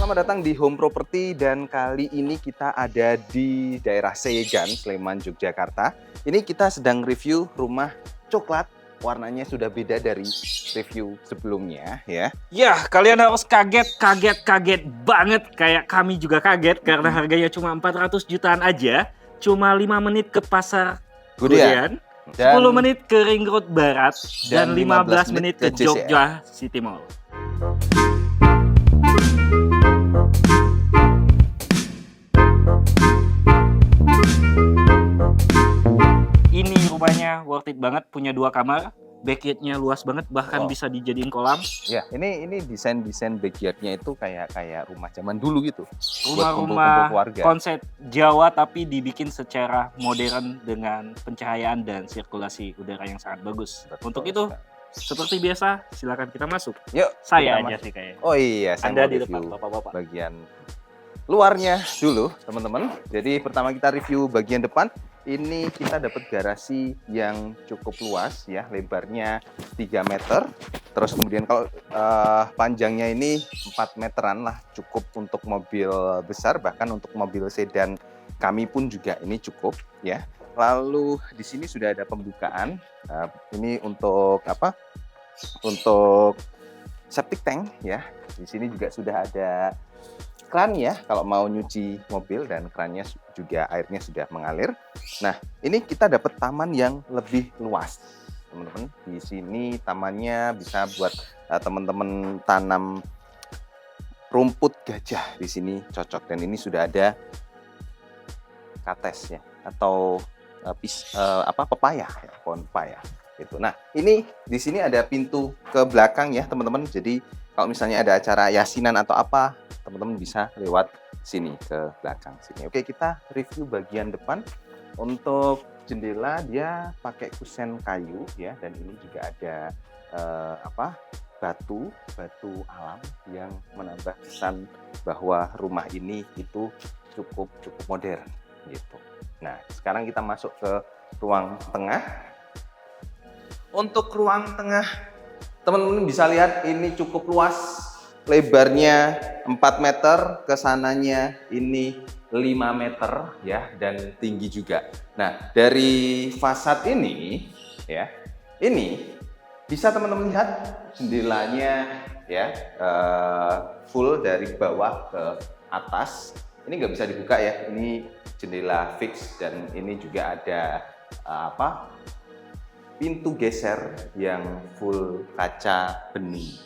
Selamat datang di Home Property dan kali ini kita ada di daerah Seyegan, Sleman, Yogyakarta. Ini kita sedang review rumah coklat, warnanya sudah beda dari review sebelumnya ya. Ya, kalian harus kaget banget. Kayak kami juga kaget karena harganya cuma 400 jutaan aja. Cuma 5 menit ke pasar Gudean, 10 menit ke Ring Road Barat, dan 15 menit ke Jogja City Mall. Ini rumahnya worth it banget, punya 2 kamar. Backyardnya luas banget, bahkan bisa dijadiin kolam. Ya, ini desain backyardnya itu kayak rumah zaman dulu gitu. Rumah-rumah konsep Jawa tapi dibikin secara modern dengan pencahayaan dan sirkulasi udara yang sangat bagus. Betul. Untuk itu, seperti biasa, silakan kita masuk. Yuk, saya aja sih kayaknya. Oh iya, saya Anda mau di review depan, bapak-bapak. bagian luarnya dulu, teman-teman. Jadi pertama kita review bagian depan. Ini kita dapat garasi yang cukup luas ya, lebarnya 3 meter. Terus kemudian kalau panjangnya ini 4 meteran lah, cukup untuk mobil besar, bahkan untuk mobil sedan kami pun juga ini cukup ya. Lalu di sini sudah ada pembukaan. Ini untuk apa? Untuk septic tank ya. Di sini juga sudah ada kran ya kalau mau nyuci mobil, dan krannya juga airnya sudah mengalir. Nah, ini kita dapat taman yang lebih luas, teman-teman. Di sini tamannya bisa buat teman-teman tanam rumput gajah, di sini cocok. Dan ini sudah ada kates ya, atau pepaya ya, pohon pepaya gitu. Nah, ini di sini ada pintu ke belakang ya, teman-teman. Jadi kalau misalnya ada acara yasinan atau apa, teman-teman bisa lewat sini ke belakang sini. Oke, kita review bagian depan. Untuk jendela dia pakai kusen kayu ya, dan ini juga ada batu alam yang menambah kesan bahwa rumah ini itu cukup modern gitu. Nah, sekarang kita masuk ke ruang tengah. Untuk ruang tengah, teman-teman bisa lihat ini cukup luas. Lebarnya 4 meter, kesananya ini 5 meter ya, dan tinggi juga. Nah, dari fasad ini ya, ini bisa teman-teman lihat jendelanya ya, full dari bawah ke atas. Ini nggak bisa dibuka ya, ini jendela fix, dan ini juga ada pintu geser yang full kaca bening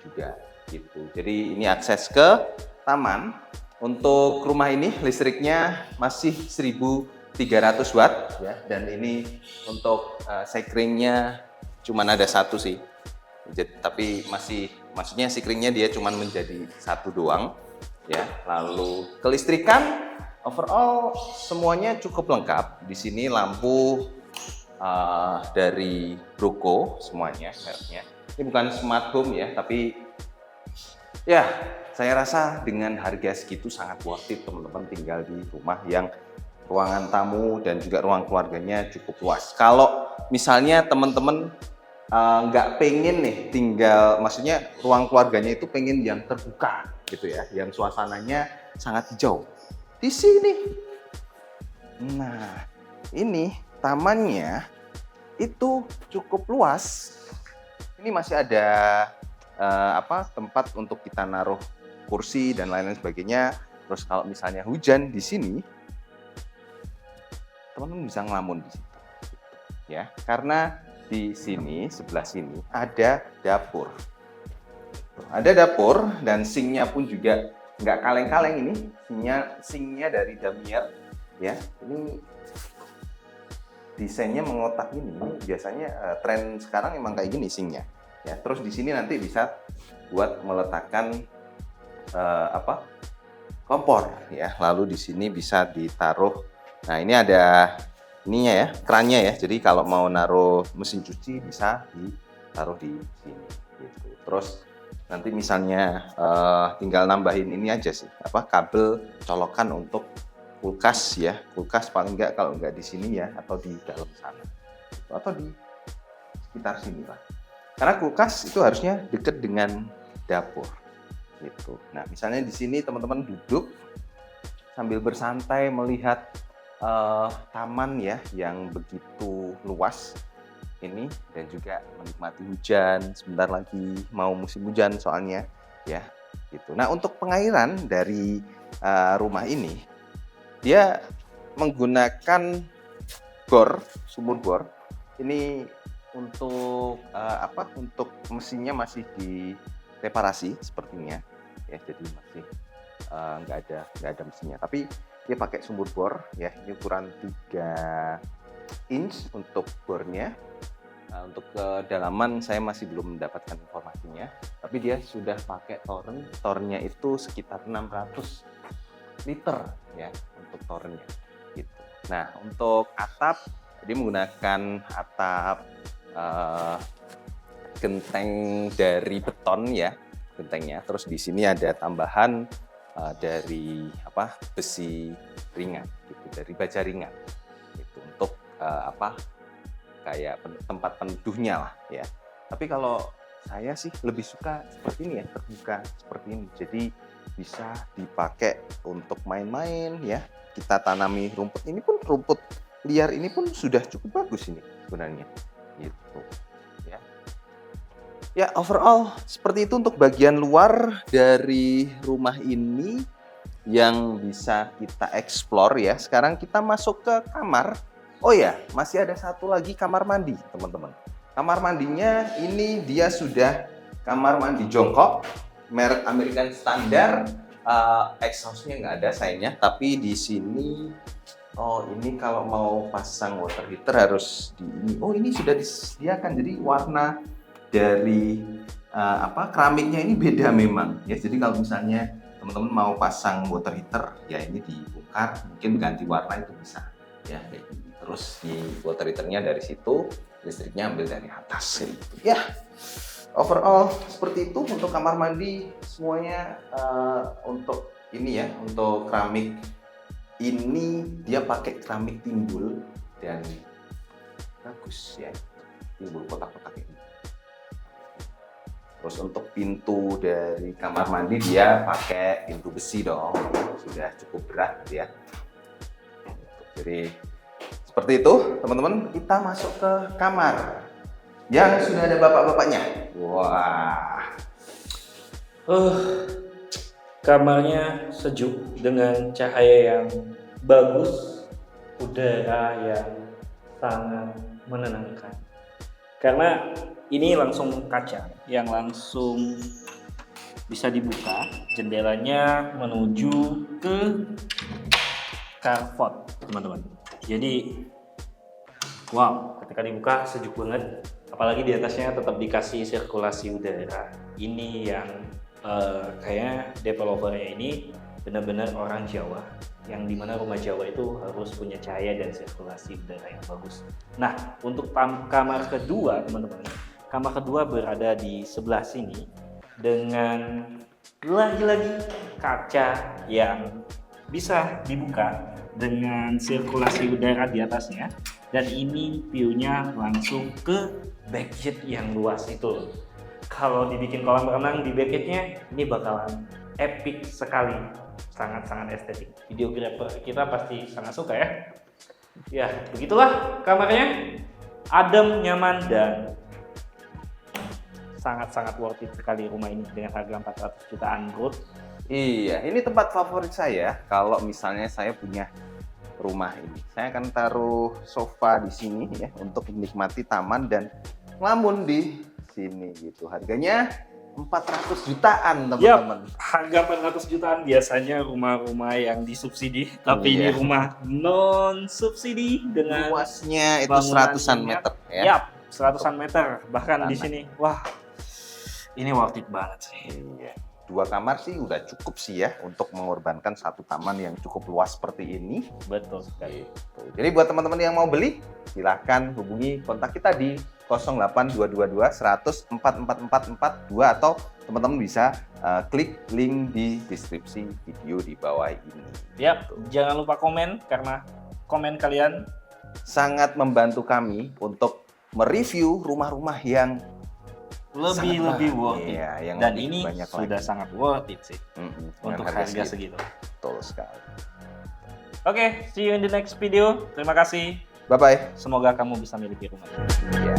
juga gitu. Jadi ini akses ke taman. Untuk rumah ini listriknya masih 1300 watt ya, dan ini untuk sekringnya cuman ada 1 sih. Tapi maksudnya sekringnya dia cuman menjadi 1 doang ya. Lalu kelistrikan overall semuanya cukup lengkap. Di sini lampu dari Broco semuanya mereknya. Ini bukan smart home ya, tapi ya, saya rasa dengan harga segitu sangat worth it teman-teman tinggal di rumah yang ruangan tamu dan juga ruang keluarganya cukup luas. Kalau misalnya teman-teman nggak pengen nih tinggal, maksudnya ruang keluarganya itu pengen yang terbuka gitu ya, yang suasananya sangat hijau. Di sini, nah ini tamannya itu cukup luas. Ini masih ada tempat untuk kita naruh kursi dan lain-lain sebagainya. Terus kalau misalnya hujan di sini, teman-teman bisa ngelamun di situ ya, karena di sini sebelah sini ada dapur. Ada dapur, dan sinknya pun juga nggak kaleng-kaleng. Ini sinknya dari Damier ya. Ini desainnya mengotak ini. Biasanya tren sekarang emang kayak gini sinknya. Ya, terus di sini nanti bisa buat meletakkan kompor ya. Lalu di sini bisa ditaruh. Nah, ini ada ininya ya, kerannya ya. Jadi kalau mau naruh mesin cuci bisa ditaruh di sini gitu. Terus nanti misalnya tinggal nambahin ini aja sih, kabel colokan untuk kulkas ya. Kulkas paling enggak kalau enggak di sini ya, atau di dalam sana. Atau di sekitar sini lah. Karena kulkas itu harusnya dekat dengan dapur gitu. Nah, misalnya di sini teman-teman duduk sambil bersantai melihat taman ya yang begitu luas ini, dan juga menikmati hujan. Sebentar lagi mau musim hujan soalnya ya gitu. Nah, untuk pengairan dari rumah ini dia menggunakan sumur bor. Ini untuk untuk mesinnya masih direparasi sepertinya ya, jadi masih nggak ada mesinnya, tapi dia pakai sumur bor ya. Ini ukuran 3 inch untuk bornya. Untuk kedalaman saya masih belum mendapatkan informasinya, tapi dia sudah pakai tornya itu sekitar 600 liter ya untuk tornya gitu. Nah, untuk atap dia menggunakan atap genteng dari beton ya, gentengnya. Terus di sini ada tambahan dari besi ringan gitu, dari baja ringan gitu, untuk kayak tempat peneduhnya lah ya. Tapi kalau saya sih lebih suka seperti ini ya, terbuka seperti ini, jadi bisa dipakai untuk main-main ya. Kita tanami rumput, ini pun rumput liar ini pun sudah cukup bagus ini sebenarnya gitu ya. Ya, overall seperti itu untuk bagian luar dari rumah ini yang bisa kita explore ya. Sekarang kita masuk ke kamar. Oh ya, masih ada satu lagi kamar mandi, teman-teman. Kamar mandinya ini dia sudah kamar mandi jongkok, merek American Standard. Exhaust-nya nggak ada sayangnya, tapi di sini ini kalau mau pasang water heater harus ini sudah disediakan. Jadi warna dari keramiknya ini beda memang ya. Jadi kalau misalnya teman-teman mau pasang water heater ya, ini dibongkar, mungkin ganti warna itu bisa ya kayak gini. Terus di water heaternya dari situ, listriknya ambil dari atas gitu. Ya, overall seperti itu untuk kamar mandi semuanya. Untuk ini ya, untuk keramik ini dia pakai keramik timbul dan bagus ya, timbul kotak-kotak ini. Terus untuk pintu dari kamar mandi dia pakai pintu besi dong, sudah cukup berat ya. Jadi seperti itu teman-teman, kita masuk ke kamar yang sudah ada bapak-bapaknya. Wah, kamarnya sejuk dengan cahaya yang bagus, udara yang sangat menenangkan. Karena ini langsung kaca yang langsung bisa dibuka, jendelanya menuju ke carport, teman-teman. Jadi, wow, ketika dibuka sejuk banget. Apalagi di atasnya tetap dikasih sirkulasi udara. Ini yang kayaknya developernya ini benar-benar orang Jawa, yang dimana rumah Jawa itu harus punya cahaya dan sirkulasi udara yang bagus. Nah, untuk kamar kedua, teman-teman, kamar kedua berada di sebelah sini dengan lagi-lagi kaca yang bisa dibuka dengan sirkulasi udara di atasnya, dan ini view-nya langsung ke backyard yang luas itu. Kalau dibikin kolam renang di backyardnya, ini bakalan epic sekali, sangat-sangat estetik. Videografer kita pasti sangat suka ya. Ya, begitulah kamarnya, adem, nyaman, dan sangat-sangat worth it sekali rumah ini dengan harga 400 jutaan bro. Iya, ini tempat favorit saya kalau misalnya saya punya rumah ini. Saya akan taruh sofa di sini ya untuk menikmati taman dan ngelamun di sini gitu. Harganya 400 jutaan teman-teman. Yap, harga 400 jutaan biasanya rumah-rumah yang disubsidi, tapi ini rumah non subsidi dengan luasnya itu seratusan meter ya. Yap, seratusan meter bahkan tanah. Di sini. Wah, ini worth it banget sih. Iya. 2 kamar sih udah cukup sih ya untuk mengorbankan satu taman yang cukup luas seperti ini. Betul sekali. Jadi buat teman-teman yang mau beli, silahkan hubungi kontak kita di 08222 100 44442 atau teman-teman bisa klik link di deskripsi video di bawah ini. Yap, jangan lupa komen karena komen kalian sangat membantu kami untuk mereview rumah-rumah yang lebih worth it. Iya, yang Dan lebih ini banyak sudah lagi. sangat worth it sih Dengan untuk harga segitu. Betul sekali. Oke, see you in the next video. Terima kasih. Bye-bye. Semoga kamu bisa miliki rumah. Iya.